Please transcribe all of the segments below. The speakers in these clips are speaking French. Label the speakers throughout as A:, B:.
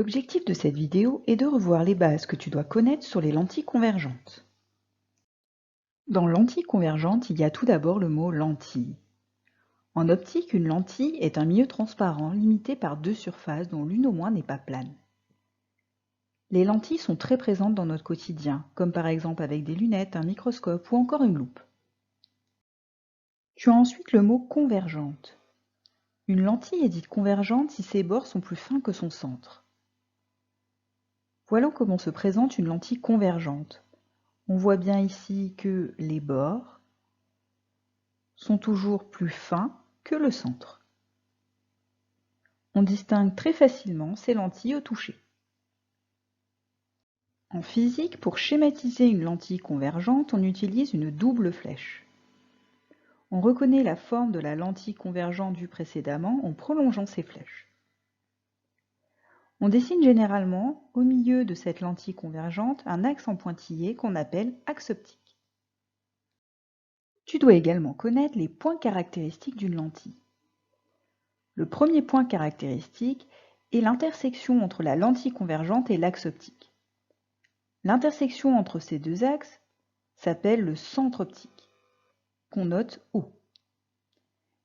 A: L'objectif de cette vidéo est de revoir les bases que tu dois connaître sur les lentilles convergentes. Dans lentille convergente, il y a tout d'abord le mot lentille. En optique, une lentille est un milieu transparent limité par deux surfaces dont l'une au moins n'est pas plane. Les lentilles sont très présentes dans notre quotidien, comme par exemple avec des lunettes, un microscope ou encore une loupe. Tu as ensuite le mot convergente. Une lentille est dite convergente si ses bords sont plus fins que son centre. Voilà comment se présente une lentille convergente. On voit bien ici que les bords sont toujours plus fins que le centre. On distingue très facilement ces lentilles au toucher. En physique, pour schématiser une lentille convergente, on utilise une double flèche. On reconnaît la forme de la lentille convergente vue précédemment en prolongeant ces flèches. On dessine généralement, au milieu de cette lentille convergente, un axe en pointillé qu'on appelle axe optique. Tu dois également connaître les points caractéristiques d'une lentille. Le premier point caractéristique est l'intersection entre la lentille convergente et l'axe optique. L'intersection entre ces deux axes s'appelle le centre optique, qu'on note O.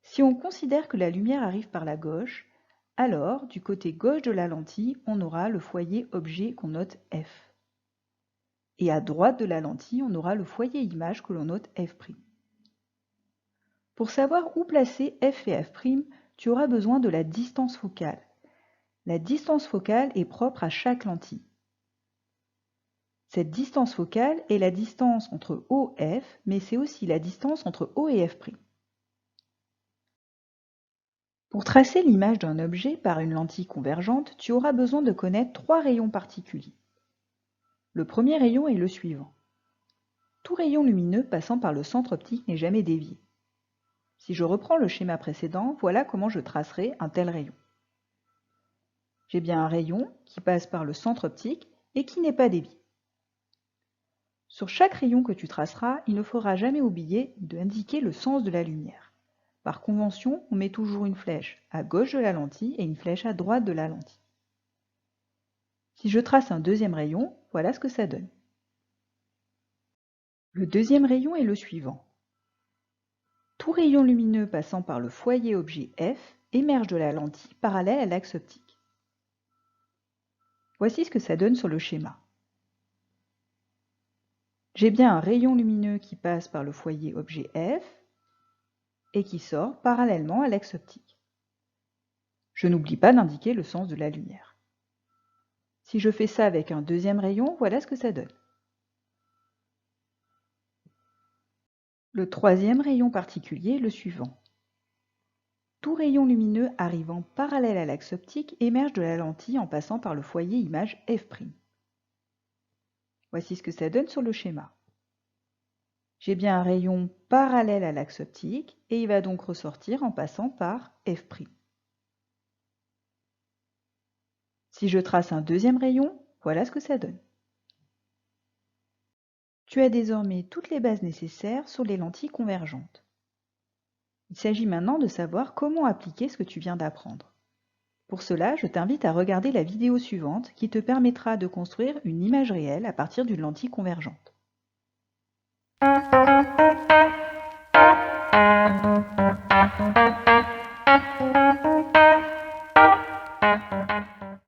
A: Si on considère que la lumière arrive par la gauche, alors du côté gauche de la lentille, on aura le foyer objet qu'on note F. Et à droite de la lentille, on aura le foyer image que l'on note F'. Pour savoir où placer F et F', tu auras besoin de la distance focale. La distance focale est propre à chaque lentille. Cette distance focale est la distance entre O et F, mais c'est aussi la distance entre O et F'. Pour tracer l'image d'un objet par une lentille convergente, tu auras besoin de connaître trois rayons particuliers. Le premier rayon est le suivant. Tout rayon lumineux passant par le centre optique n'est jamais dévié. Si je reprends le schéma précédent, voilà comment je tracerai un tel rayon. J'ai bien un rayon qui passe par le centre optique et qui n'est pas dévié. Sur chaque rayon que tu traceras, il ne faudra jamais oublier d'indiquer le sens de la lumière. Par convention, on met toujours une flèche à gauche de la lentille et une flèche à droite de la lentille. Si je trace un deuxième rayon, voilà ce que ça donne. Le deuxième rayon est le suivant. Tout rayon lumineux passant par le foyer objet F émerge de la lentille parallèle à l'axe optique. Voici ce que ça donne sur le schéma. J'ai bien un rayon lumineux qui passe par le foyer objet F et qui sort parallèlement à l'axe optique. Je n'oublie pas d'indiquer le sens de la lumière. Si je fais ça avec un deuxième rayon, voilà ce que ça donne. Le troisième rayon particulier est le suivant. Tout rayon lumineux arrivant parallèle à l'axe optique émerge de la lentille en passant par le foyer image F'. Voici ce que ça donne sur le schéma. J'ai bien un rayon parallèle à l'axe optique et il va donc ressortir en passant par F'. Si je trace un deuxième rayon, voilà ce que ça donne. Tu as désormais toutes les bases nécessaires sur les lentilles convergentes. Il s'agit maintenant de savoir comment appliquer ce que tu viens d'apprendre. Pour cela, je t'invite à regarder la vidéo suivante qui te permettra de construire une image réelle à partir d'une lentille convergente.